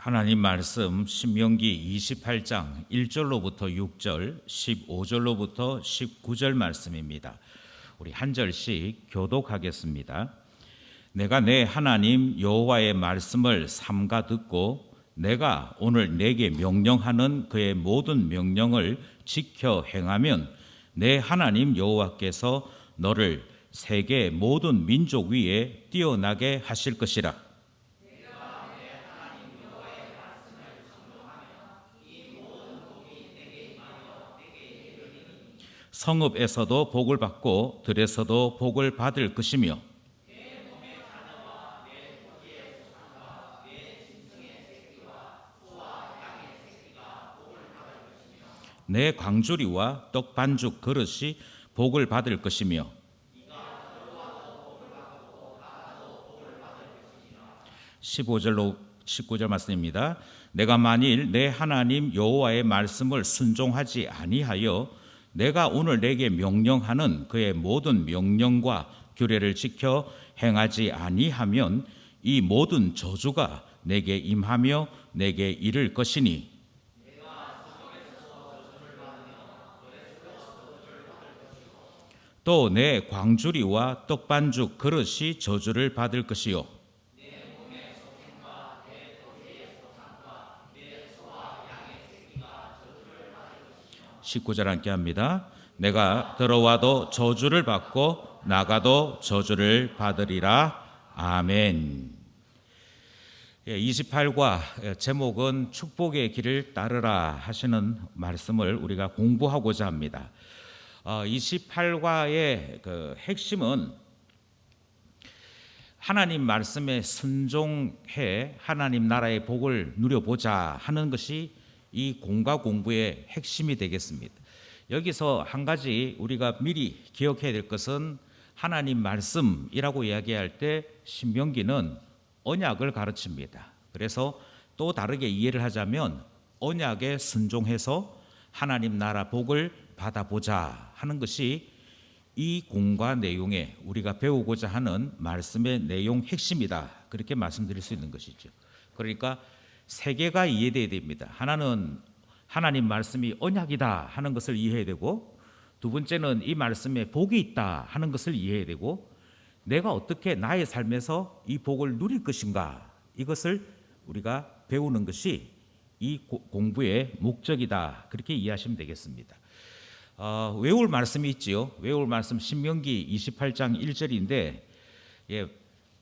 하나님 말씀 신명기 28장 1절로부터 6절, 15절로부터 19절 말씀입니다. 우리 한 절씩 교독하겠습니다. 내가 내 하나님 여호와의 말씀을 삼가 듣고 내가 오늘 내게 명령하는 그의 모든 명령을 지켜 행하면 내 하나님 여호와께서 너를 세계 모든 민족 위에 뛰어나게 하실 것이라. 성읍에서도 복을 받고 들에서도 복을 받을 것이며 내 광주리와 떡 반죽 그릇이 복을 받을 것이며 15절로 19절 말씀입니다. 내가 만일 내 하나님 여호와의 말씀을 순종하지 아니하여 내가 오늘 내게 명령하는 그의 모든 명령과 규례를 지켜 행하지 아니하면 이 모든 저주가 내게 임하며 내게 이를 것이니 또 내 광주리와 떡반죽 그릇이 저주를 받을 것이요 19절 함께 합니다. 내가 들어와도 저주를 받고 나가도 저주를 받으리라. 아멘. 28과 제목은 축복의 길을 따르라 하시는 말씀을 우리가 공부하고자 합니다. 28과의 그 핵심은 하나님 말씀에 순종해 하나님 나라의 복을 누려보자 하는 것이 이 공과 공부의 핵심이 되겠습니다. 여기서 한 가지 우리가 미리 기억해야 될 것은 하나님 말씀이라고 이야기할 때 신명기는 언약을 가르칩니다. 그래서 또 다르게 이해를 하자면 언약에 순종해서 하나님 나라 복을 받아보자 하는 것이 이 공과 내용에 우리가 배우고자 하는 말씀의 내용 핵심이다. 그렇게 말씀드릴 수 있는 것이죠. 그러니까 세 개가 이해돼야 됩니다. 하나는 하나님 말씀이 언약이다 하는 것을 이해해야 되고, 두 번째는 이 말씀에 복이 있다 하는 것을 이해해야 되고, 내가 어떻게 나의 삶에서 이 복을 누릴 것인가, 이것을 우리가 배우는 것이 이 공부의 목적이다. 그렇게 이해하시면 되겠습니다. 외울 말씀이 있지요. 외울 말씀 신명기 28장 1절인데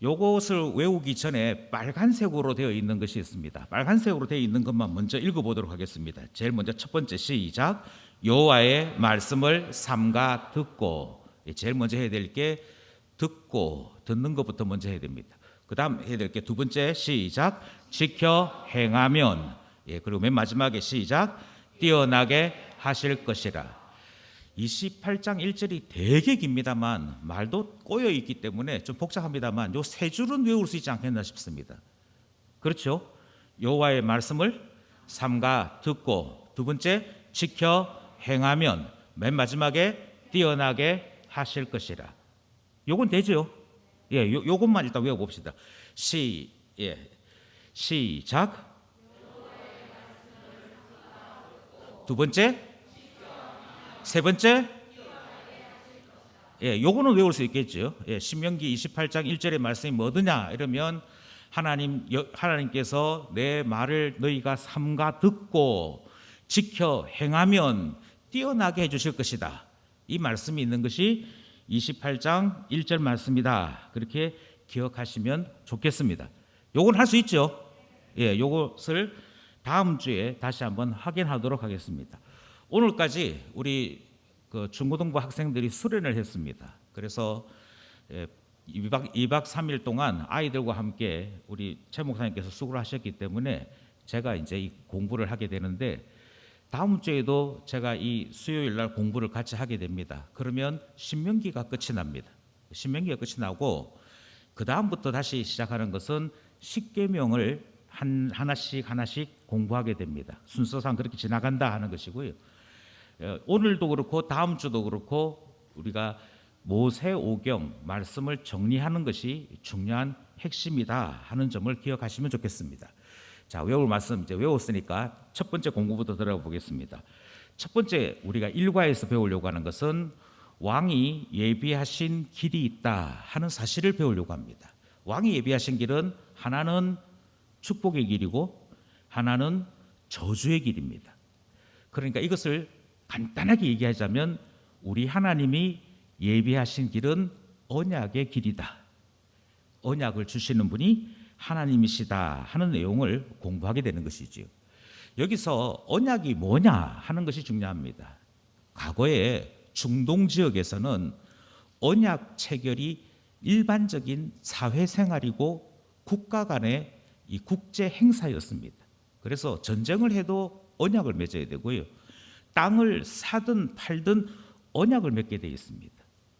요것을 외우기 전에 빨간색으로 되어 있는 것이 있습니다. 빨간색으로 되어 있는 것만 먼저 읽어보도록 하겠습니다. 제일 먼저 첫 번째 시작. 여호와의 말씀을 삼가 듣고. 제일 먼저 해야 될 게 듣고, 듣는 것부터 먼저 해야 됩니다. 그 다음 해야 될 게 두 번째 시작. 지켜 행하면. 그리고 맨 마지막에 시작. 뛰어나게 하실 것이라. 28장 1절이 되게 깁니다만 말도 꼬여 있기 때문에 좀 복잡합니다만 요 세 줄은 외울 수 있지 않겠나 싶습니다. 그렇죠? 여호와의 말씀을 삼가 듣고, 두 번째 지켜 행하면, 맨 마지막에 뛰어나게 하실 것이라. 요건 되죠? 요것만 일단 외워봅시다. 시작. 두 번째, 세 번째, 요거는 외울 수 있겠죠. 신명기 28장 1절의 말씀이 뭐더냐 이러면 하나님께서 내 말을 너희가 삼가 듣고 지켜 행하면 뛰어나게 해주실 것이다. 이 말씀이 있는 것이 28장 1절 말씀이다. 그렇게 기억하시면 좋겠습니다. 요건 할 수 있죠. 요것을 다음 주에 다시 한번 확인하도록 하겠습니다. 오늘까지 우리 중고등부 학생들이 수련을 했습니다. 그래서 2박 3일 동안 아이들과 함께 우리 최 목사님께서 수고를 하셨기 때문에 제가 이제 이 공부를 하게 되는데, 다음 주에도 제가 이 수요일 날 공부를 같이 하게 됩니다. 그러면 신명기가 끝이 납니다. 신명기가 끝이 나고 그 다음부터 다시 시작하는 것은 십계명을 하나씩 공부하게 됩니다. 순서상 그렇게 지나간다 하는 것이고요. 오늘도 그렇고 다음 주도 그렇고 우리가 모세오경 말씀을 정리하는 것이 중요한 핵심이다 하는 점을 기억하시면 좋겠습니다. 자, 외울 말씀 이제 외웠으니까 첫 번째 공부부터 들어가 보겠습니다. 첫 번째 우리가 일과에서 배우려고 하는 것은 왕이 예비하신 길이 있다 하는 사실을 배우려고 합니다. 왕이 예비하신 길은 하나는 축복의 길이고 하나는 저주의 길입니다. 그러니까 이것을 간단하게 얘기하자면 우리 하나님이 예비하신 길은 언약의 길이다. 언약을 주시는 분이 하나님이시다 하는 내용을 공부하게 되는 것이지요. 여기서 언약이 뭐냐 하는 것이 중요합니다. 과거에 중동 지역에서는 언약 체결이 일반적인 사회생활이고 국가 간의 이 국제 행사였습니다. 그래서 전쟁을 해도 언약을 맺어야 되고요. 땅을 사든 팔든 언약을 맺게 되어 있습니다.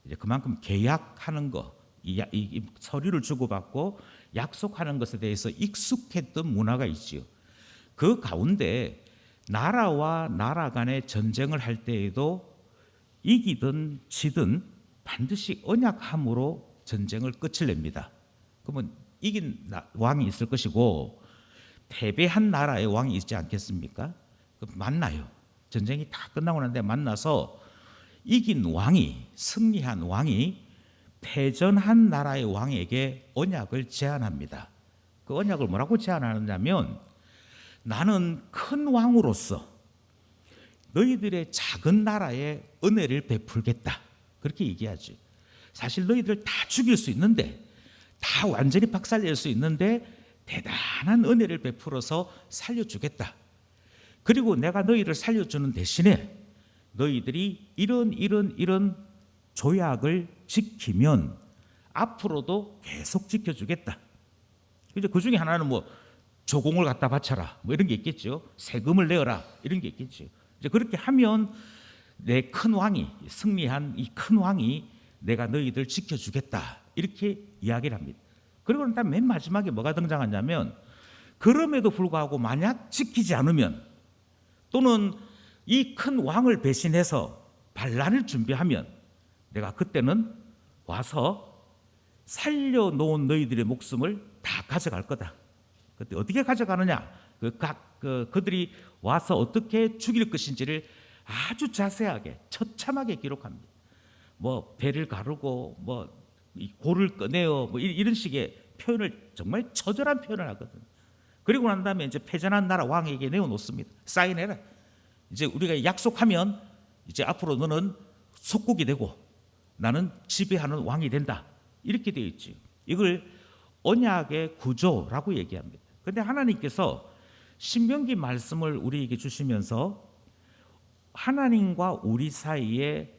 이제 그만큼 계약하는 거, 이 서류를 주고받고 약속하는 것에 대해서 익숙했던 문화가 있지요. 그 가운데 나라와 나라 간의 전쟁을 할 때에도 이기든 지든 반드시 언약함으로 전쟁을 끝을 냅니다. 그러면 이긴 왕이 있을 것이고 패배한 나라의 왕이 있지 않겠습니까? 만나요. 전쟁이 다 끝나고 난 뒤에 만나서 이긴 왕이, 승리한 왕이 패전한 나라의 왕에게 언약을 제안합니다. 그 언약을 뭐라고 제안하느냐면 나는 큰 왕으로서 너희들의 작은 나라에 은혜를 베풀겠다. 그렇게 얘기하지. 사실 너희들 다 죽일 수 있는데, 다 완전히 박살낼 수 있는데 대단한 은혜를 베풀어서 살려주겠다. 그리고 내가 너희를 살려주는 대신에 너희들이 이런 조약을 지키면 앞으로도 계속 지켜주겠다. 이제 그 중에 하나는 뭐 조공을 갖다 바쳐라, 뭐 이런 게 있겠죠. 세금을 내어라, 이런 게 있겠죠. 이제 그렇게 하면 내 큰 왕이, 승리한 이 큰 왕이 내가 너희들 지켜주겠다, 이렇게 이야기를 합니다. 그리고 일단 맨 마지막에 뭐가 등장하냐면 그럼에도 불구하고 만약 지키지 않으면 또는 이 큰 왕을 배신해서 반란을 준비하면 내가 그때는 와서 살려놓은 너희들의 목숨을 다 가져갈 거다. 그때 어떻게 가져가느냐? 그들이 와서 어떻게 죽일 것인지를 아주 자세하게 처참하게 기록합니다. 뭐 배를 가르고 뭐 골을 꺼내어 뭐 이런 식의 표현을 정말 처절한 표현을 하거든요. 그리고 난 다음에 이제 패전한 나라 왕에게 내어놓습니다. 사인해라. 이제 우리가 약속하면 이제 앞으로 너는 속국이 되고 나는 지배하는 왕이 된다. 이렇게 되어 있지. 이걸 언약의 구조라고 얘기합니다. 그런데 하나님께서 신명기 말씀을 우리에게 주시면서 하나님과 우리 사이에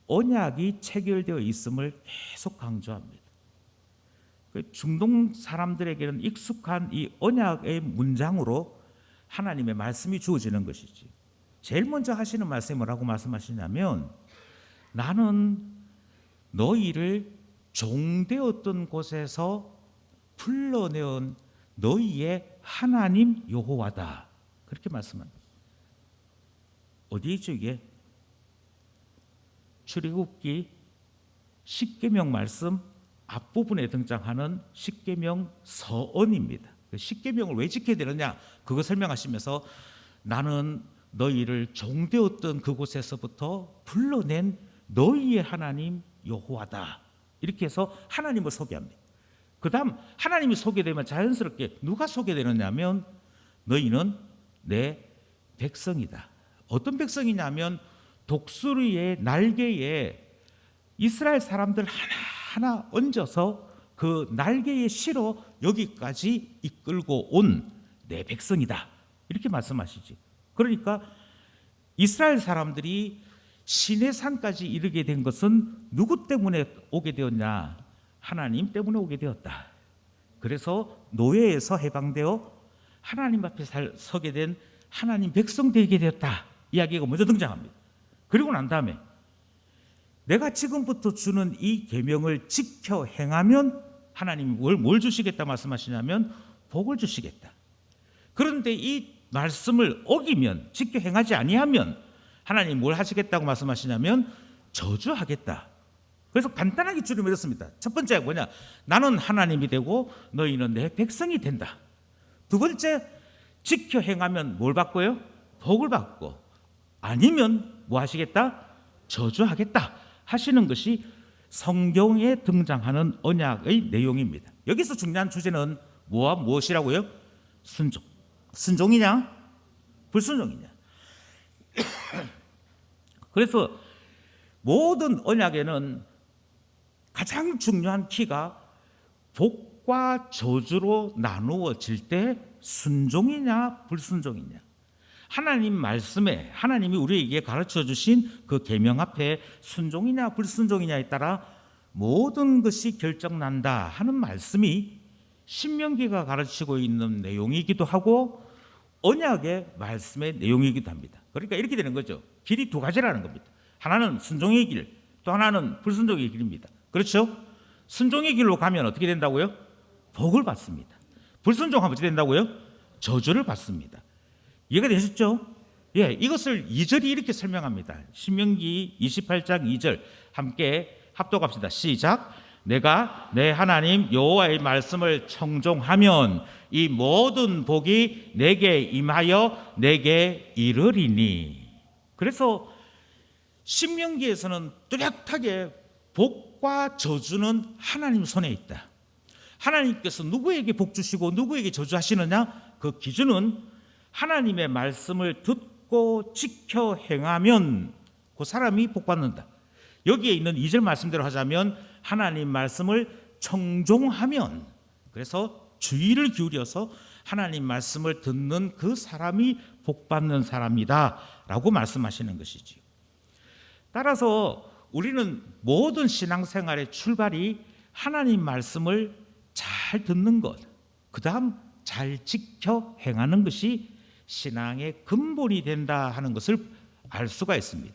언약이 체결되어 있음을 계속 강조합니다. 중동 사람들에게는 익숙한 이 언약의 문장으로 하나님의 말씀이 주어지는 것이지. 제일 먼저 하시는 말씀이 뭐라고 말씀하시냐면 나는 너희를 종되었던 곳에서 불러내온 너희의 하나님 여호와다. 그렇게 말씀합니다. 어디에 있죠 이게? 출애굽기 십계명 말씀 앞부분에 등장하는 십계명 서언입니다. 십계명을 왜 지켜야 되느냐? 그거 설명하시면서 나는 너희를 종되었던 그곳에서부터 불러낸 너희의 하나님 여호와다. 이렇게 해서 하나님을 소개합니다. 그 다음 하나님이 소개되면 자연스럽게 누가 소개되느냐면 너희는 내 백성이다. 어떤 백성이냐면 독수리의 날개에 이스라엘 사람들 하나하나 얹어서 그 날개에 실어 여기까지 이끌고 온 내 백성이다. 이렇게 말씀하시지. 그러니까 이스라엘 사람들이 시내산까지 이르게 된 것은 누구 때문에 오게 되었냐? 하나님 때문에 오게 되었다. 그래서 노예에서 해방되어 하나님 앞에 서게 된 하나님 백성 되게 되었다. 이야기가 먼저 등장합니다. 그리고 난 다음에 내가 지금부터 주는 이 계명을 지켜 행하면 하나님이 뭘 주시겠다 말씀하시냐면 복을 주시겠다. 그런데 이 말씀을 어기면, 지켜 행하지 아니하면 하나님이 뭘 하시겠다고 말씀하시냐면 저주하겠다. 그래서 간단하게 줄을 맺었습니다. 첫 번째가 뭐냐? 나는 하나님이 되고 너희는 내 백성이 된다. 두 번째, 지켜 행하면 뭘 받고요? 복을 받고, 아니면 뭐 하시겠다? 저주하겠다 하시는 것이 성경에 등장하는 언약의 내용입니다. 여기서 중요한 주제는 뭐와 무엇이라고요? 순종. 순종이냐? 불순종이냐? 그래서 모든 언약에는 가장 중요한 키가 복과 저주로 나누어질 때 순종이냐 불순종이냐. 하나님 말씀에, 하나님이 우리에게 가르쳐 주신 그 계명 앞에 순종이냐 불순종이냐에 따라 모든 것이 결정난다 하는 말씀이 신명기가 가르치고 있는 내용이기도 하고 언약의 말씀의 내용이기도 합니다. 그러니까 이렇게 되는 거죠. 길이 두 가지라는 겁니다. 하나는 순종의 길, 또 하나는 불순종의 길입니다. 그렇죠? 순종의 길로 가면 어떻게 된다고요? 복을 받습니다. 불순종하면 어떻게 된다고요? 저주를 받습니다. 이해가 되셨죠? 예, 이것을 2절이 이렇게 설명합니다. 신명기 28장 2절 함께 합독합시다. 시작. 내가 내 하나님 여호와의 말씀을 청종하면 이 모든 복이 내게 임하여 내게 이르리니. 그래서 신명기에서는 뚜렷하게 복과 저주는 하나님 손에 있다. 하나님께서 누구에게 복 주시고 누구에게 저주하시느냐? 그 기준은 하나님의 말씀을 듣고 지켜 행하면 그 사람이 복 받는다. 여기에 있는 2절 말씀대로 하자면 하나님 말씀을 청종하면, 그래서 주의를 기울여서 하나님 말씀을 듣는 그 사람이 복 받는 사람이다 라고 말씀하시는 것이지요. 따라서 우리는 모든 신앙생활의 출발이 하나님 말씀을 잘 듣는 것, 그 다음 잘 지켜 행하는 것이 신앙의 근본이 된다 하는 것을 알 수가 있습니다.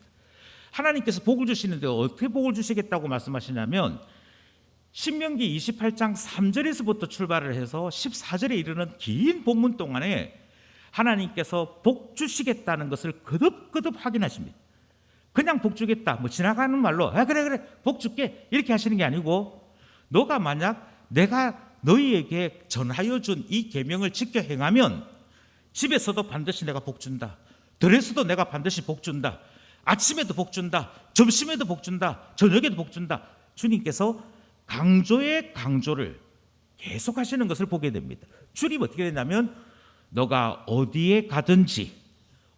하나님께서 복을 주시는데 어떻게 복을 주시겠다고 말씀하시냐면 신명기 28장 3절에서부터 출발을 해서 14절에 이르는 긴 본문 동안에 하나님께서 복 주시겠다는 것을 거듭거듭 확인하십니다. 그냥 복 주겠다, 뭐 지나가는 말로 그래 복 줄게 이렇게 하시는 게 아니고, 너가 만약 내가 너희에게 전하여 준 이 계명을 지켜 행하면 집에서도 반드시 내가 복 준다, 들에서도 내가 반드시 복 준다, 아침에도 복 준다, 점심에도 복 준다, 저녁에도 복 준다. 주님께서 강조의 강조를 계속 하시는 것을 보게 됩니다. 주님 어떻게 되냐면 너가 어디에 가든지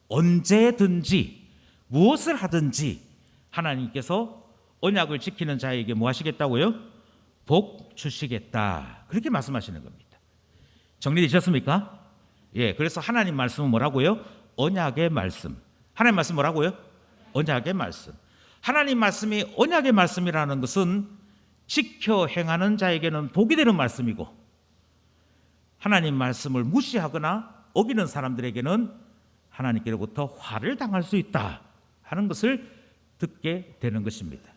언제든지 무엇을 하든지 하나님께서 언약을 지키는 자에게 뭐 하시겠다고요? 복 주시겠다. 그렇게 말씀하시는 겁니다. 정리되셨습니까? 예, 그래서 하나님 말씀은 뭐라고요? 언약의 말씀. 하나님 말씀 뭐라고요? 언약의 말씀. 하나님 말씀이 언약의 말씀이라는 것은 지켜 행하는 자에게는 복이 되는 말씀이고, 하나님 말씀을 무시하거나 어기는 사람들에게는 하나님께로부터 화를 당할 수 있다 하는 것을 듣게 되는 것입니다.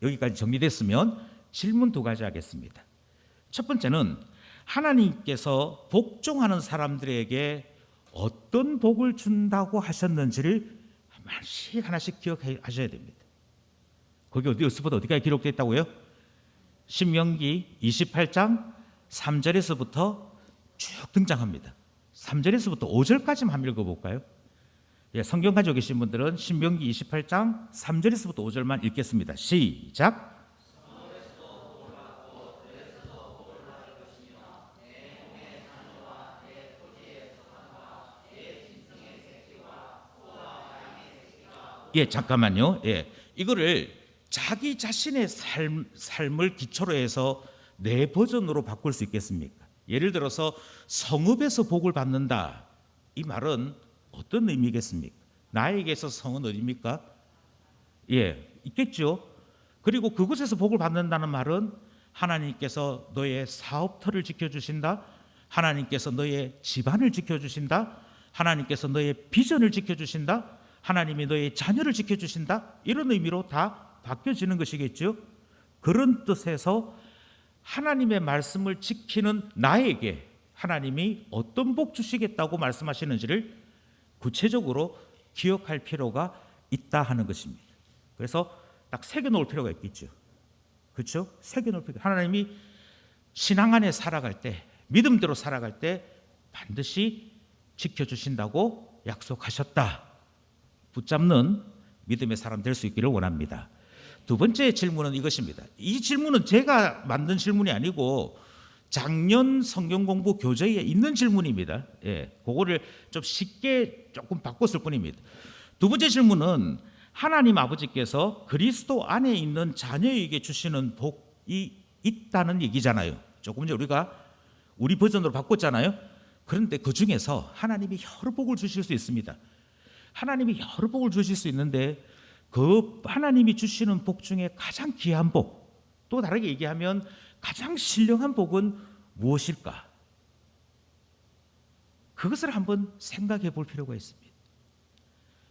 여기까지 정리됐으면 질문 두 가지 하겠습니다. 첫 번째는 하나님께서 복종하는 사람들에게 어떤 복을 준다고 하셨는지를 하나씩 기억하셔야 됩니다. 거기 어디서부터 어디까지 기록되어 있다고요? 신명기 28장 3절에서부터 쭉 등장합니다. 3절에서부터 5절까지만 한번 읽어볼까요? 예, 성경 가지고 계신 분들은 신명기 28장 3절에서부터 5절만 읽겠습니다. 시작. 예, 잠깐만요. 예, 이거를 자기 자신의 삶을 기초로 해서 내 버전으로 바꿀 수 있겠습니까? 예를 들어서 성읍에서 복을 받는다, 이 말은 어떤 의미겠습니까? 나에게서 성은 어디입니까? 예, 있겠죠. 그리고 그곳에서 복을 받는다는 말은 하나님께서 너의 사업터를 지켜주신다, 하나님께서 너의 집안을 지켜주신다, 하나님께서 너의 비전을 지켜주신다, 하나님이 너의 자녀를 지켜주신다, 이런 의미로 다 바뀌어지는 것이겠죠. 그런 뜻에서 하나님의 말씀을 지키는 나에게 하나님이 어떤 복 주시겠다고 말씀하시는지를 구체적으로 기억할 필요가 있다 하는 것입니다. 그래서 딱 새겨놓을 필요가 있겠죠. 그렇죠? 새겨놓을 필요가. 하나님이 신앙 안에 살아갈 때, 믿음대로 살아갈 때 반드시 지켜주신다고 약속하셨다. 붙잡는 믿음의 사람 될 수 있기를 원합니다. 두 번째 질문은 이것입니다. 이 질문은 제가 만든 질문이 아니고 작년 성경 공부 교재에 있는 질문입니다. 그거를 좀 쉽게 조금 바꿨을 뿐입니다. 두 번째 질문은 하나님 아버지께서 그리스도 안에 있는 자녀에게 주시는 복이 있다는 얘기잖아요. 조금 전에 우리 버전으로 바꿨잖아요. 그런데 그 중에서 하나님이 여러 복을 주실 수 있습니다. 하나님이 여러 복을 주실 수 있는데 그 하나님이 주시는 복 중에 가장 귀한 복, 또 다르게 얘기하면 가장 신령한 복은 무엇일까? 그것을 한번 생각해 볼 필요가 있습니다.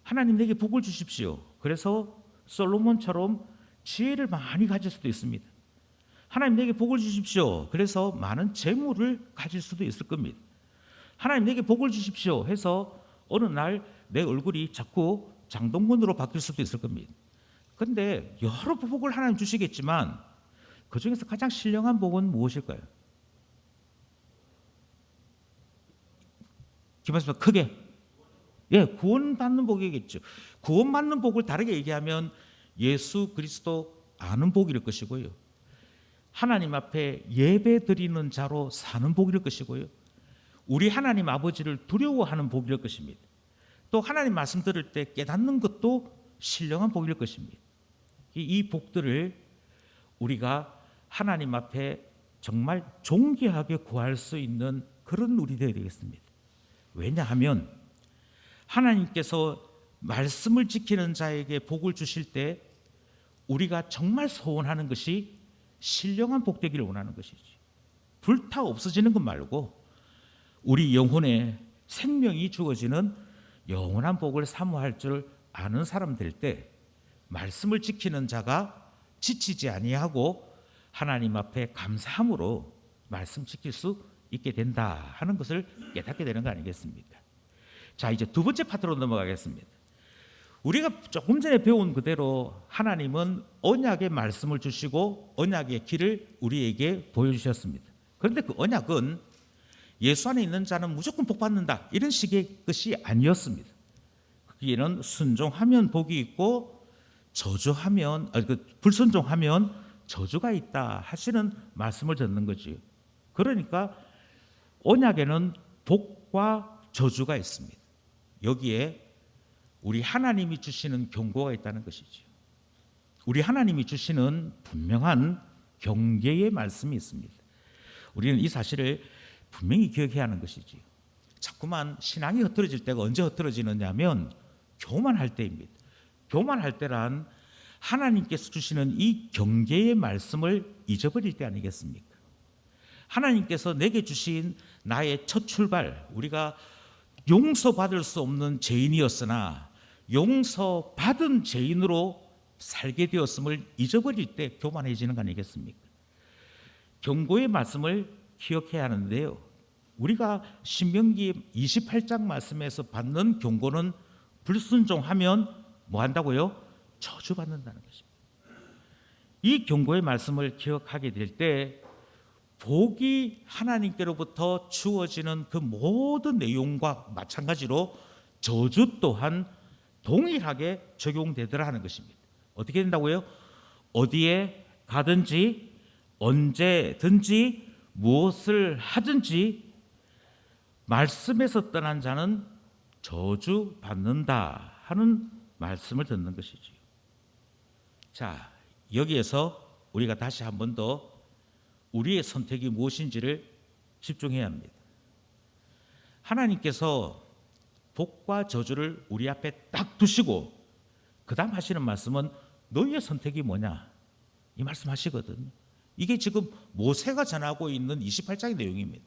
하나님 내게 복을 주십시오. 그래서 솔로몬처럼 지혜를 많이 가질 수도 있습니다. 하나님 내게 복을 주십시오. 그래서 많은 재물을 가질 수도 있을 겁니다. 하나님 내게 복을 주십시오 해서 어느 날 내 얼굴이 자꾸 장동건으로 바뀔 수도 있을 겁니다. 그런데 여러 복을 하나님 주시겠지만 그 중에서 가장 신령한 복은 무엇일까요? 김하수님 크게 구원받는 복이겠죠. 구원받는 복을 다르게 얘기하면 예수 그리스도 아는 복일 것이고요. 하나님 앞에 예배 드리는 자로 사는 복일 것이고요. 우리 하나님 아버지를 두려워하는 복일 것입니다. 또 하나님 말씀 들을 때 깨닫는 것도 신령한 복일 것입니다. 이 복들을 우리가 하나님 앞에 정말 존귀하게 구할 수 있는 그런 우리 되어야 되겠습니다. 왜냐하면 하나님께서 말씀을 지키는 자에게 복을 주실 때 우리가 정말 소원하는 것이 신령한 복 되기를 원하는 것이지. 불타 없어지는 것 말고 우리 영혼에 생명이 주어지는 영원한 복을 사모할 줄 아는 사람 될 때 말씀을 지키는 자가 지치지 아니하고 하나님 앞에 감사함으로 말씀 지킬 수 있게 된다 하는 것을 깨닫게 되는 거 아니겠습니까? 자, 이제 두 번째 파트로 넘어가겠습니다. 우리가 조금 전에 배운 그대로 하나님은 언약의 말씀을 주시고 언약의 길을 우리에게 보여주셨습니다. 그런데 그 언약은 예수 안에 있는 자는 무조건 복 받는다 이런 식의 것이 아니었습니다. 거기에는 순종하면 복이 있고 불순종하면 저주가 있다 하시는 말씀을 듣는 거지요. 그러니까 언약에는 복과 저주가 있습니다. 여기에 우리 하나님이 주시는 경고가 있다는 것이죠. 우리 하나님이 주시는 분명한 경계의 말씀이 있습니다. 우리는 이 사실을 분명히 기억해야 하는 것이지요. 자꾸만 신앙이 흐트러질 때가 언제 흐트러지느냐 하면 교만할 때입니다. 교만할 때란 하나님께서 주시는 이 경계의 말씀을 잊어버릴 때 아니겠습니까? 하나님께서 내게 주신 나의 첫 출발, 우리가 용서받을 수 없는 죄인이었으나 용서받은 죄인으로 살게 되었음을 잊어버릴 때 교만해지는 거 아니겠습니까? 경고의 말씀을 기억해야 하는데요. 우리가 신명기 28장 말씀에서 받는 경고는 불순종하면 뭐 한다고요? 저주받는다는 것입니다. 이 경고의 말씀을 기억하게 될 때 복이 하나님께로부터 주어지는 그 모든 내용과 마찬가지로 저주 또한 동일하게 적용되더라 하는 것입니다. 어떻게 된다고요? 어디에 가든지 언제든지 무엇을 하든지 말씀에서 떠난 자는 저주받는다 하는 말씀을 듣는 것이죠. 자, 여기에서 우리가 다시 한 번 더 우리의 선택이 무엇인지를 집중해야 합니다. 하나님께서 복과 저주를 우리 앞에 딱 두시고 그 다음 하시는 말씀은 너희의 선택이 뭐냐 이 말씀 하시거든요. 이게 지금 모세가 전하고 있는 28장의 내용입니다.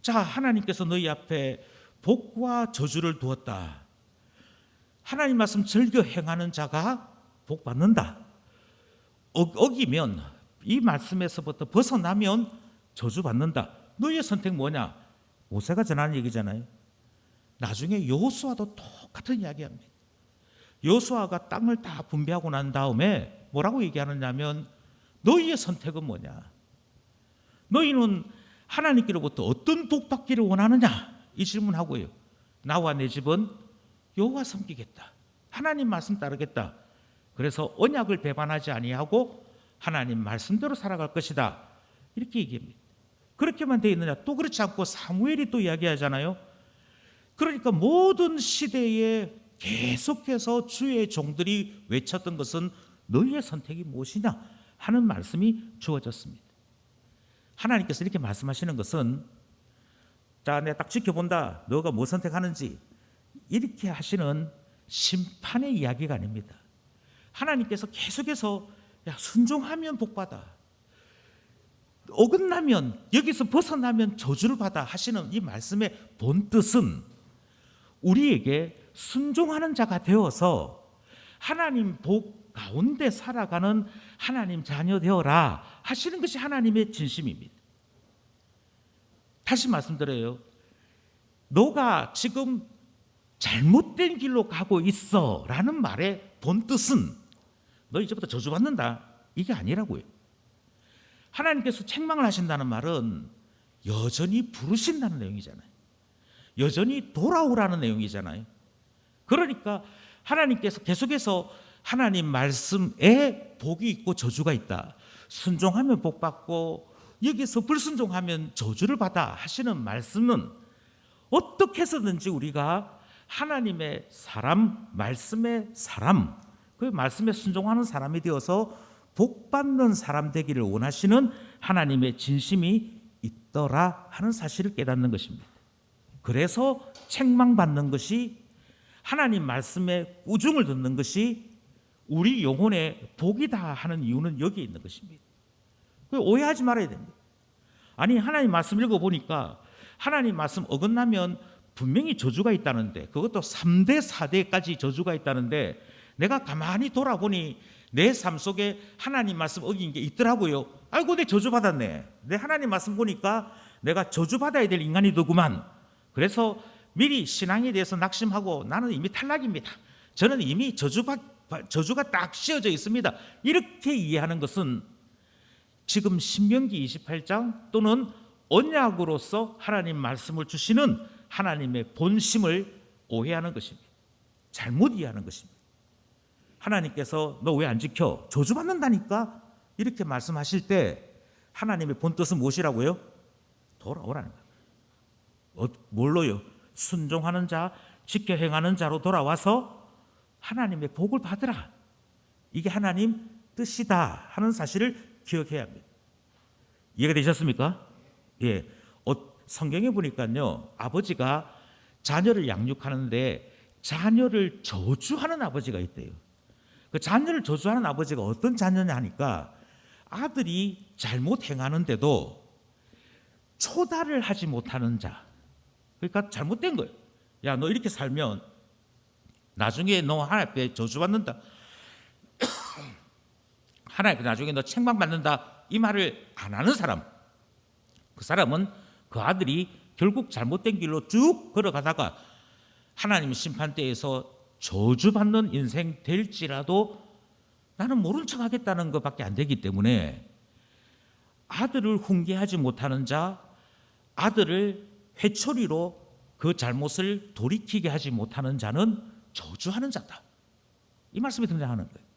자, 하나님께서 너희 앞에 복과 저주를 두었다. 하나님 말씀 즐겨 행하는 자가 복 받는다. 어기면 이 말씀에서부터 벗어나면 저주 받는다. 너희의 선택 뭐냐? 모세가 전하는 얘기잖아요. 나중에 여호수아도 똑같은 이야기합니다. 여호수아가 땅을 다 분배하고 난 다음에 뭐라고 얘기하느냐면 너희의 선택은 뭐냐? 너희는 하나님께로부터 어떤 복 받기를 원하느냐? 이 질문하고요. 나와 내 집은 여호와 섬기겠다. 하나님 말씀 따르겠다. 그래서 언약을 배반하지 아니하고 하나님 말씀대로 살아갈 것이다. 이렇게 얘기합니다. 그렇게만 되어 있느냐? 또 그렇지 않고 사무엘이 또 이야기하잖아요. 그러니까 모든 시대에 계속해서 주의 종들이 외쳤던 것은 너희의 선택이 무엇이냐 하는 말씀이 주어졌습니다. 하나님께서 이렇게 말씀하시는 것은 자, 내가 딱 지켜본다. 너가 뭐 선택하는지 이렇게 하시는 심판의 이야기가 아닙니다. 하나님께서 계속해서 야, 순종하면 복받아. 어긋나면 여기서 벗어나면 저주를 받아 하시는 이 말씀의 본뜻은 우리에게 순종하는 자가 되어서 하나님 복 가운데 살아가는 하나님 자녀 되어라 하시는 것이 하나님의 진심입니다. 다시 말씀드려요. 너가 지금 잘못된 길로 가고 있어 라는 말의 본뜻은 너 이제부터 저주받는다 이게 아니라고요. 하나님께서 책망을 하신다는 말은 여전히 부르신다는 내용이잖아요. 여전히 돌아오라는 내용이잖아요. 그러니까 하나님께서 계속해서 하나님 말씀에 복이 있고 저주가 있다. 순종하면 복 받고 여기서 불순종하면 저주를 받아 하시는 말씀은 어떻게 해서든지 우리가 하나님의 사람, 말씀의 사람, 그 말씀에 순종하는 사람이 되어서 복 받는 사람 되기를 원하시는 하나님의 진심이 있더라 하는 사실을 깨닫는 것입니다. 그래서 책망받는 것이 하나님 말씀의 꾸중을 듣는 것이 우리 영혼의 복이다 하는 이유는 여기에 있는 것입니다. 오해하지 말아야 됩니다. 아니 하나님 말씀 읽어보니까 하나님 말씀 어긋나면 분명히 저주가 있다는데 그것도 3대 4대까지 저주가 있다는데 내가 가만히 돌아보니 내 삶 속에 하나님 말씀 어긴 게 있더라고요. 아이고 내 저주받았네. 내 하나님 말씀 보니까 내가 저주받아야 될 인간이 되구만. 그래서 미리 신앙에 대해서 낙심하고 나는 이미 탈락입니다. 저는 이미 저주가 딱 씌어져 있습니다. 이렇게 이해하는 것은 지금 신명기 28장 또는 언약으로서 하나님 말씀을 주시는 하나님의 본심을 오해하는 것입니다. 잘못 이해하는 것입니다. 하나님께서 너 왜 안 지켜? 저주받는다니까? 이렇게 말씀하실 때 하나님의 본뜻은 무엇이라고요? 돌아오라는 거예요. 뭘로요? 순종하는 자, 지켜 행하는 자로 돌아와서 하나님의 복을 받으라. 이게 하나님 뜻이다 하는 사실을 기억해야 합니다. 이해가 되셨습니까? 예. 성경에 보니까요, 아버지가 자녀를 양육하는데 자녀를 저주하는 아버지가 있대요. 그 자녀를 저주하는 아버지가 어떤 자녀냐 하니까 아들이 잘못 행하는데도 초달을 하지 못하는 자. 그러니까 잘못된 거예요. 야, 너 이렇게 살면 나중에 너 하나님 앞에 저주받는다. 하나님 앞에 나중에 너 책망받는다. 이 말을 안 하는 사람. 그 사람은 그 아들이 결국 잘못된 길로 쭉 걸어가다가 하나님 심판대에서 저주받는 인생 될지라도 나는 모른 척 하겠다는 것밖에 안 되기 때문에 아들을 훈계하지 못하는 자, 아들을 회초리로 그 잘못을 돌이키게 하지 못하는 자는 저주하는 자다. 이 말씀이 등장하는 거예요.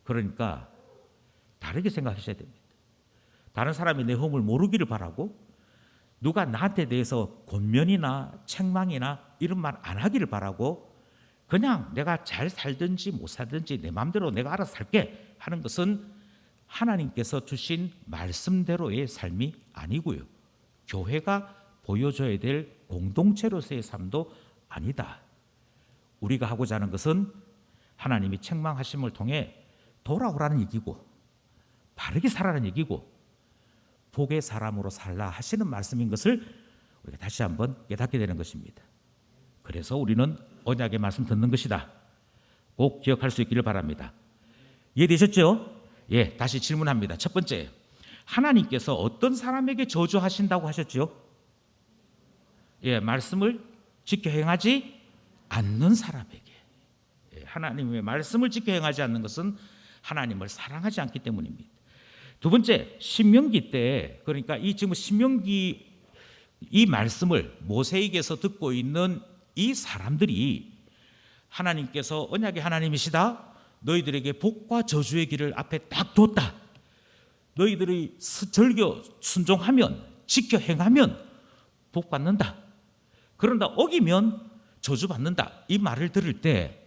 그러니까 다르게 생각하셔야 됩니다. 다른 사람이 내 허물 모르기를 바라고 누가 나한테 대해서 권면이나 책망이나 이런 말 안 하기를 바라고 그냥 내가 잘 살든지 못 살든지 내 마음대로 내가 알아서 살게 하는 것은 하나님께서 주신 말씀대로의 삶이 아니고요. 교회가 보여줘야 될 공동체로서의 삶도 아니다. 우리가 하고자 하는 것은 하나님이 책망하심을 통해 돌아오라는 얘기고 바르게 살아라는 얘기고 복의 사람으로 살라 하시는 말씀인 것을 우리가 다시 한번 깨닫게 되는 것입니다. 그래서 우리는 언약의 말씀 듣는 것이다. 꼭 기억할 수 있기를 바랍니다. 이해되셨죠? 예, 다시 질문합니다. 첫 번째, 하나님께서 어떤 사람에게 저주하신다고 하셨죠? 예, 말씀을 지켜 행하지 않는 사람에게. 예, 하나님의 말씀을 지켜 행하지 않는 것은 하나님을 사랑하지 않기 때문입니다. 두 번째, 신명기 때, 그러니까 이 지금 신명기 이 말씀을 모세에게서 듣고 있는 이 사람들이 하나님께서 언약의 하나님이시다, 너희들에게 복과 저주의 길을 앞에 딱 뒀다, 너희들이 절겨 순종하면 지켜 행하면 복 받는다, 그런다 어기면 저주 받는다, 이 말을 들을 때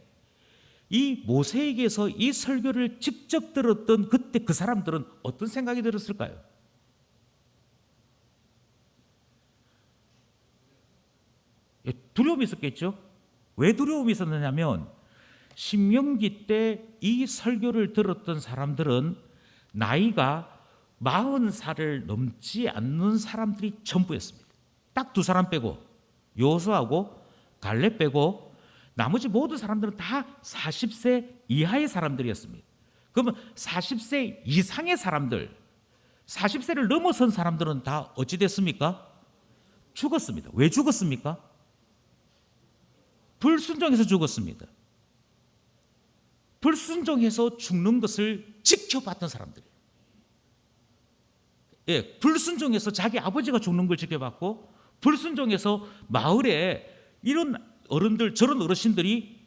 이 모세에게서 이 설교를 직접 들었던 그때 그 사람들은 어떤 생각이 들었을까요? 두려움이 있었겠죠. 왜 두려움이 있었느냐면 신명기 때 이 설교를 들었던 사람들은 나이가 40살을 넘지 않는 사람들이 전부였습니다. 딱 두 사람 빼고, 여호수아하고 갈렙 빼고 나머지 모든 사람들은 다 40세 이하의 사람들이었습니다. 그러면 40세 이상의 사람들, 40세를 넘어선 사람들은 다 어찌 됐습니까? 죽었습니다. 왜 죽었습니까? 불순종해서 죽었습니다. 불순종해서 죽는 것을 지켜봤던 사람들이에요. 예, 불순종해서 자기 아버지가 죽는 걸 지켜봤고, 불순종해서 마을에 이런 어른들, 저런 어르신들이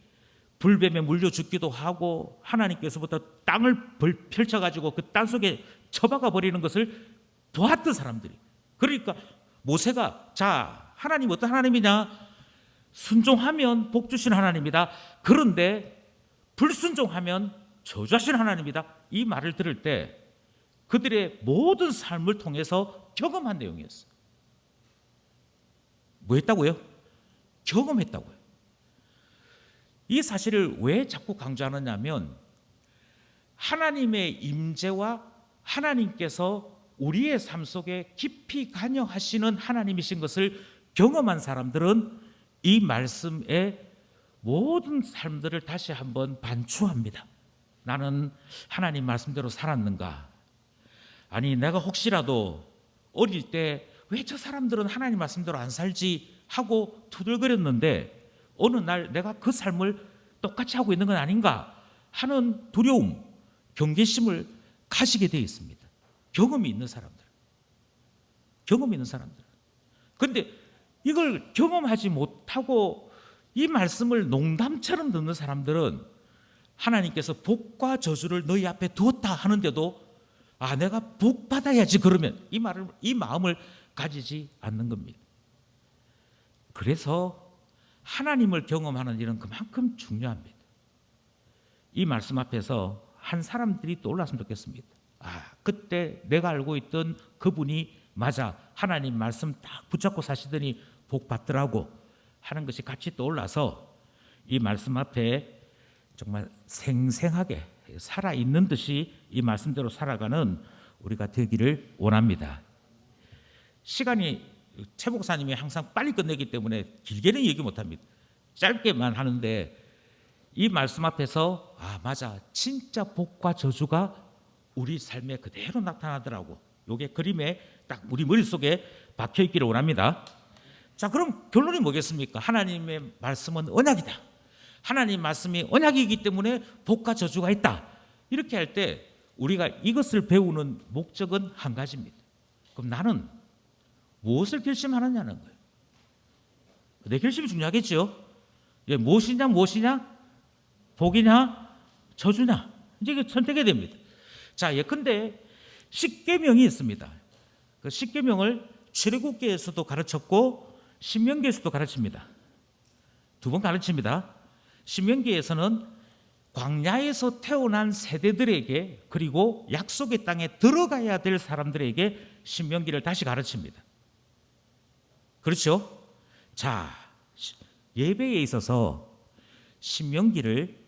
불뱀에 물려 죽기도 하고 하나님께서부터 땅을 펼쳐가지고 그 땅 속에 처박아 버리는 것을 보았던 사람들이. 그러니까 모세가, 자, 하나님 어떤 하나님이냐? 순종하면 복 주신 하나님이다. 그런데 불순종하면 저주하신 하나님이다. 이 말을 들을 때 그들의 모든 삶을 통해서 경험한 내용이었어요. 뭐 했다고요? 경험했다고요. 이 사실을 왜 자꾸 강조하느냐면 하나님의 임재와 하나님께서 우리의 삶 속에 깊이 관여하시는 하나님이신 것을 경험한 사람들은 이 말씀의 모든 삶들을 다시 한번 반추합니다. 나는 하나님 말씀대로 살았는가? 아니, 내가 혹시라도 어릴 때 왜 저 사람들은 하나님 말씀대로 안 살지 하고 투덜거렸는데 어느 날 내가 그 삶을 똑같이 하고 있는 건 아닌가 하는 두려움, 경계심을 가지게 되어 있습니다. 경험이 있는 사람들. 그런데 이걸 경험하지 못하고 이 말씀을 농담처럼 듣는 사람들은 하나님께서 복과 저주를 너희 앞에 두었다 하는데도 아, 내가 복 받아야지 그러면 이 마음을 가지지 않는 겁니다. 그래서 하나님을 경험하는 일은 그만큼 중요합니다. 이 말씀 앞에서 한 사람들이 떠올랐으면 좋겠습니다. 아, 그때 내가 알고 있던 그분이 맞아, 하나님 말씀 딱 붙잡고 사시더니 복 받더라고 하는 것이 같이 떠올라서 이 말씀 앞에 정말 생생하게 살아있는 듯이 이 말씀대로 살아가는 우리가 되기를 원합니다. 시간이 최 목사님이 항상 빨리 끝내기 때문에 길게는 얘기 못합니다. 짧게만 하는데 이 말씀 앞에서 아, 맞아, 진짜 복과 저주가 우리 삶에 그대로 나타나더라고. 이게 그림에 딱 우리 머릿속에 박혀있기를 원합니다. 자, 그럼 결론이 뭐겠습니까? 하나님의 말씀은 언약이다. 하나님 말씀이 언약이기 때문에 복과 저주가 있다. 이렇게 할 때 우리가 이것을 배우는 목적은 한 가지입니다. 그럼 나는 무엇을 결심하느냐는 거예요. 내 결심이 중요하겠죠. 무엇이냐? 복이냐? 저주냐? 이제 선택해야 됩니다. 자, 예컨대 십계명이 있습니다. 그 십계명을 출애굽기에서도 가르쳤고 신명기에서도 가르칩니다. 두 번 가르칩니다. 신명기에서는 광야에서 태어난 세대들에게 그리고 약속의 땅에 들어가야 될 사람들에게 신명기를 다시 가르칩니다. 그렇죠? 자, 예배에 있어서 십계명을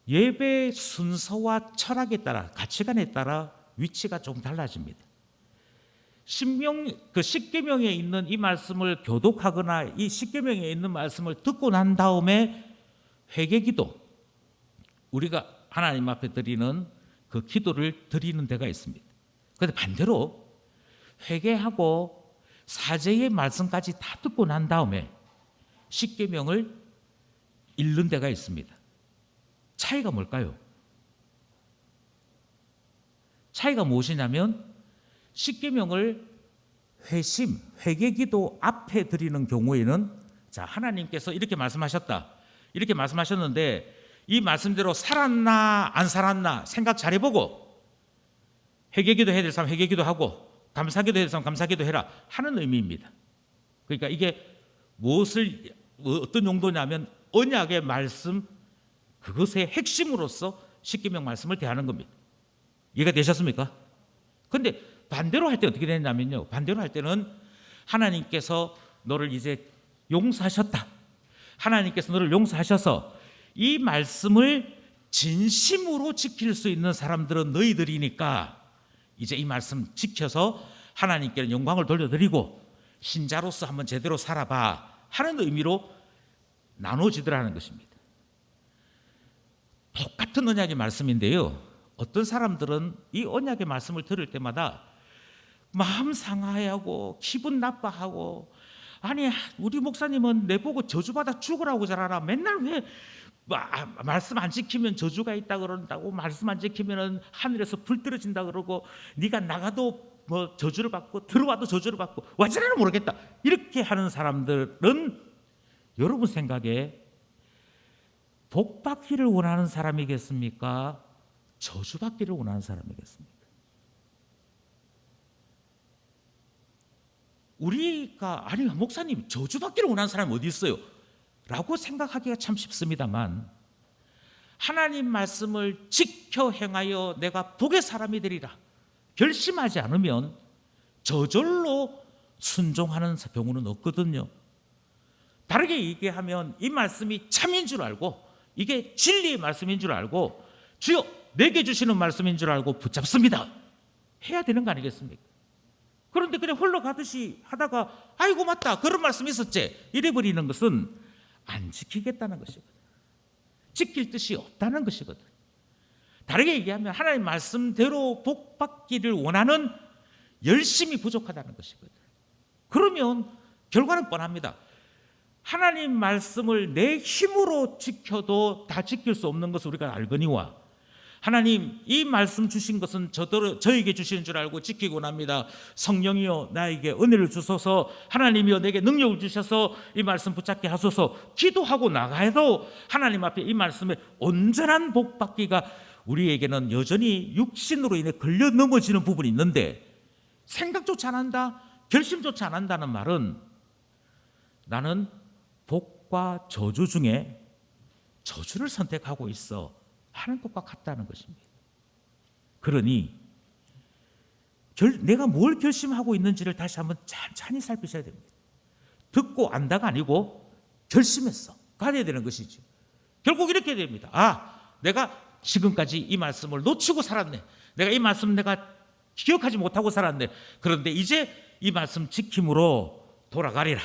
예배 순서와 철학에 따라, 가치관에 따라 위치가 좀 달라집니다. 십계명에 있는 이 말씀을 교독하거나 이 십계명에 있는 말씀을 듣고 난 다음에 회개기도, 우리가 하나님 앞에 드리는 그 기도를 드리는 데가 있습니다. 그런데 반대로 회개하고 사제의 말씀까지 다 듣고 난 다음에 십계명을 읽는 데가 있습니다. 차이가 뭘까요? 차이가 무엇이냐면 십계명을 회심, 회개기도 앞에 드리는 경우에는 자, 하나님께서 이렇게 말씀하셨다. 이렇게 말씀하셨는데 이 말씀대로 살았나 안 살았나 생각 잘 해보고 회개기도 해야 될 사람 회개기도 하고 감사기도 해야 될 사람 감사기도 해라 하는 의미입니다. 그러니까 이게 무엇을 어떤 용도냐면 언약의 말씀 그것의 핵심으로서 십계명 말씀을 대하는 겁니다. 이해가 되셨습니까? 근데 반대로 할 때 어떻게 되냐면요. 반대로 할 때는 하나님께서 너를 이제 용서하셨다. 하나님께서 너를 용서하셔서 이 말씀을 진심으로 지킬 수 있는 사람들은 너희들이니까 이제 이 말씀 지켜서 하나님께는 영광을 돌려드리고 신자로서 한번 제대로 살아봐 하는 의미로 나눠지더라는 것입니다. 똑같은 언약의 말씀인데요. 어떤 사람들은 이 언약의 말씀을 들을 때마다 마음 상하하고 기분 나빠하고 아니 우리 목사님은 내보고 저주받아 죽으라고 잘하라 맨날 왜 말씀 안 지키면 저주가 있다 그런다고 말씀 안 지키면 하늘에서 불 떨어진다 그러고 네가 나가도 뭐 저주를 받고 들어와도 저주를 받고 와지라는 모르겠다 이렇게 하는 사람들은 여러분 생각에 복받기를 원하는 사람이겠습니까? 저주받기를 원하는 사람이겠습니까? 우리가 아니 목사님 저주받기를 원하는 사람이 어디 있어요? 라고 생각하기가 참 쉽습니다만 하나님 말씀을 지켜 행하여 내가 복의 사람이 되리라 결심하지 않으면 저절로 순종하는 경우는 없거든요. 다르게 얘기하면 이 말씀이 참인 줄 알고 이게 진리의 말씀인 줄 알고 주여 내게 주시는 말씀인 줄 알고 붙잡습니다 해야 되는 거 아니겠습니까? 그런데 그냥 흘러가듯이 하다가 아이고 맞다 그런 말씀이 있었지 이래버리는 것은 안 지키겠다는 것이거든. 지킬 뜻이 없다는 것이거든. 다르게 얘기하면 하나님 말씀대로 복받기를 원하는 열심이 부족하다는 것이거든. 그러면 결과는 뻔합니다. 하나님 말씀을 내 힘으로 지켜도 다 지킬 수 없는 것을 우리가 알거니와 하나님 이 말씀 주신 것은 저에게 주시는 줄 알고 지키고 납니다. 성령이여 나에게 은혜를 주소서 하나님이여 내게 능력을 주셔서 이 말씀 붙잡게 하소서 기도하고 나가도 하나님 앞에 이 말씀의 온전한 복받기가 우리에게는 여전히 육신으로 인해 걸려 넘어지는 부분이 있는데 생각조차 안 한다 결심조차 안 한다는 말은 나는 복과 저주 중에 저주를 선택하고 있어 하는 것과 같다는 것입니다. 그러니 내가 뭘 결심하고 있는지를 다시 한번 찬찬히 살피셔야 됩니다. 듣고 안다가 아니고 결심했어 가야 되는 것이죠. 결국 이렇게 됩니다. 아 내가 지금까지 이 말씀을 놓치고 살았네. 내가 이 말씀 내가 기억하지 못하고 살았네. 그런데 이제 이 말씀 지킴으로 돌아가리라.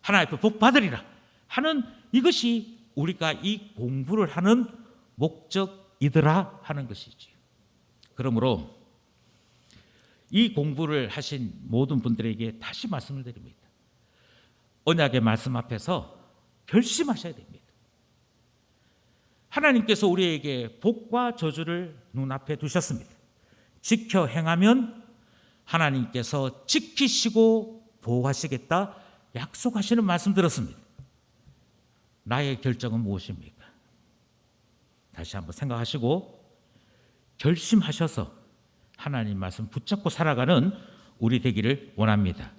하나님 앞에 복 받으리라 하는 이것이 우리가 이 공부를 하는 목적이더라 하는 것이지요. 그러므로 이 공부를 하신 모든 분들에게 다시 말씀을 드립니다. 언약의 말씀 앞에서 결심하셔야 됩니다. 하나님께서 우리에게 복과 저주를 눈앞에 두셨습니다. 지켜 행하면 하나님께서 지키시고 보호하시겠다 약속하시는 말씀 들었습니다. 나의 결정은 무엇입니까? 다시 한번 생각하시고 결심하셔서 하나님 말씀 붙잡고 살아가는 우리 되기를 원합니다.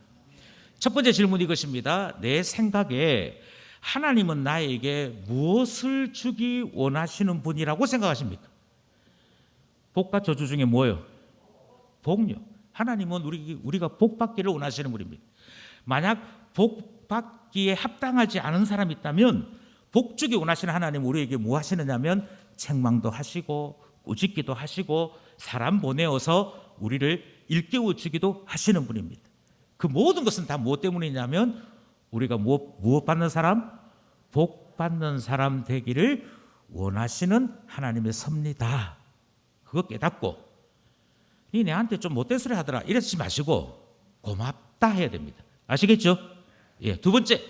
첫 번째 질문 이것입니다. 내 생각에 하나님은 나에게 무엇을 주기 원하시는 분이라고 생각하십니까? 복과 저주 중에 뭐예요? 복요. 하나님은 우리가 복 받기를 원하시는 분입니다. 만약 복 받기에 합당하지 않은 사람이 있다면 복 주기 원하시는 하나님 우리에게 뭐 하시느냐면 책망도 하시고 꾸짖기도 하시고 사람 보내어서 우리를 일깨워 주기도 하시는 분입니다. 그 모든 것은 다 무엇 때문이냐면 우리가 무엇 받는 사람? 복 받는 사람 되기를 원하시는 하나님의 섭리다. 그거 깨닫고 니 내한테 좀 못된 소리 하더라 이러지 마시고 고맙다 해야 됩니다. 아시겠죠? 예, 두 번째,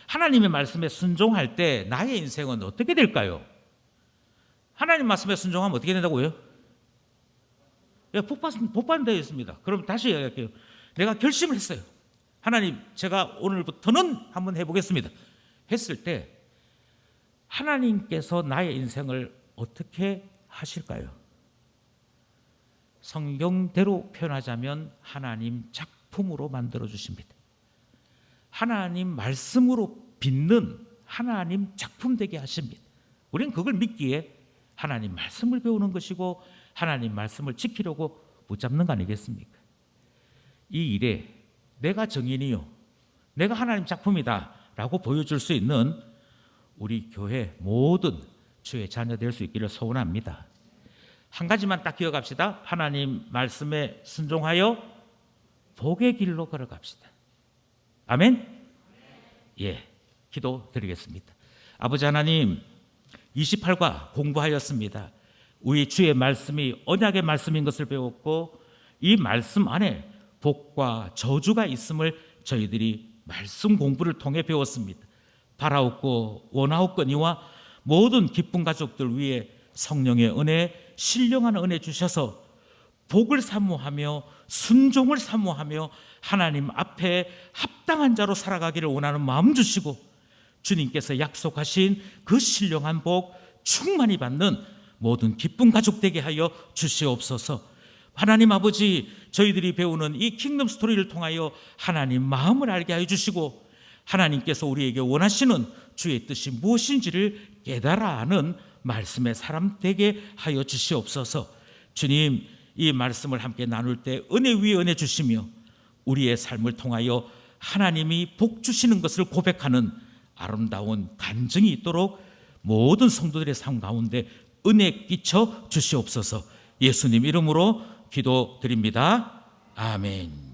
하나님의 말씀에 순종할 때 나의 인생은 어떻게 될까요? 하나님 말씀에 순종하면 어떻게 된다고요? 예, 복받는다 했습니다. 그럼 다시 이야기할게요. 내가 결심을 했어요. 하나님, 제가 오늘부터는 한번 해보겠습니다. 했을 때 하나님께서 나의 인생을 어떻게 하실까요? 성경대로 표현하자면 하나님 작품으로 만들어 주십니다. 하나님 말씀으로 빚는 하나님 작품 되게 하십니다. 우리는 그걸 믿기에 하나님 말씀을 배우는 것이고 하나님 말씀을 지키려고 붙잡는 거 아니겠습니까? 이 일에 내가 정인이요, 내가 하나님 작품이다 라고 보여줄 수 있는 우리 교회 모든 주의 자녀 될 수 있기를 소원합니다. 한 가지만 딱 기억합시다. 하나님 말씀에 순종하여 복의 길로 걸어갑시다. 아멘? 예, 기도드리겠습니다. 아버지 하나님, 28과 공부하였습니다. 우리 주의 말씀이 언약의 말씀인 것을 배웠고 이 말씀 안에 복과 저주가 있음을 저희들이 말씀 공부를 통해 배웠습니다. 바라옵고 원하옵거니와 모든 기쁜 가족들 위해 성령의 은혜, 신령한 은혜 주셔서 복을 사모하며 순종을 사모하며 하나님 앞에 합당한 자로 살아가기를 원하는 마음 주시고 주님께서 약속하신 그 신령한 복 충만히 받는 모든 기쁜 가족 되게 하여 주시옵소서. 하나님 아버지, 저희들이 배우는 이 킹덤 스토리를 통하여 하나님 마음을 알게 하여 주시고 하나님께서 우리에게 원하시는 주의 뜻이 무엇인지를 깨달아 아는 말씀의 사람 되게 하여 주시옵소서. 주님, 이 말씀을 함께 나눌 때 은혜 위에 은혜 주시며 우리의 삶을 통하여 하나님이 복 주시는 것을 고백하는 아름다운 간증이 있도록 모든 성도들의 삶 가운데 은혜 끼쳐 주시옵소서. 예수님 이름으로 기도드립니다. 아멘.